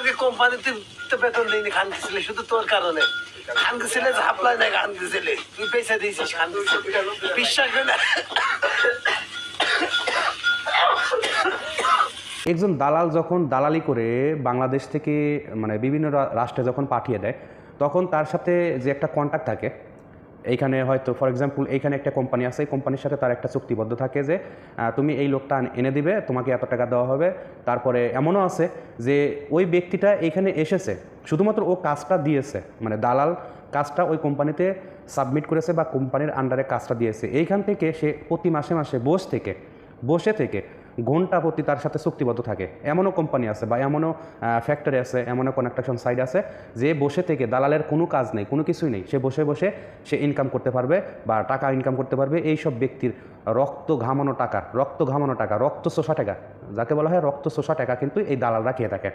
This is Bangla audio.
তোকে কোম্পানিতে বেতন দিইনি, খানকি ছেলে, শুধু তোর কারণে। খানকি ছেলে ঝাপলায় না, খানকি ছেলে তুই পয়সা দিয়েছিস, খানকি ছেলে। বিশ্বাস হয় না? একজন দালাল যখন দালালি করে বাংলাদেশ থেকে মানে বিভিন্ন রাষ্ট্রে যখন পাঠিয়ে দেয়, তখন তার সাথে যে একটা কন্ট্যাক্ট থাকে, এইখানে হয়তো ফর এক্সাম্পল এইখানে একটা কোম্পানি আছে, এই কোম্পানির সাথে তার একটা চুক্তিবদ্ধ থাকে যে তুমি এই লোকটা এনে দিবে, তোমাকে এত টাকা দেওয়া হবে। তারপরে এমনও আছে যে ওই ব্যক্তিটা এইখানে এসেছে, শুধুমাত্র ও কাজটা দিয়েছে, মানে দালাল কাজটা ওই কোম্পানিতে সাবমিট করেছে বা কোম্পানির আন্ডারে কাজটা দিয়েছে। এইখান থেকে সে প্রতি মাসে মাসে বসে থেকে ঘন্টা প্রতি তার সাথে চুক্তিবদ্ধ থাকে। এমনও কোম্পানি আছে বা এমনও ফ্যাক্টরি আছে, এমনও কনস্ট্রাকশন সাইট আছে যে বসে থেকে, দালালের কোনো কাজ নেই, কোনো কিছুই নেই, সে বসে বসে সে ইনকাম করতে পারবে বা টাকা ইনকাম করতে পারবে। এই সব ব্যক্তির রক্ত ঘামানো টাকা, রক্ত চোষা টাকা, যাকে বলা হয় রক্ত চোষা টাকা, কিন্তু এই দালালরা খেয়ে থাকে।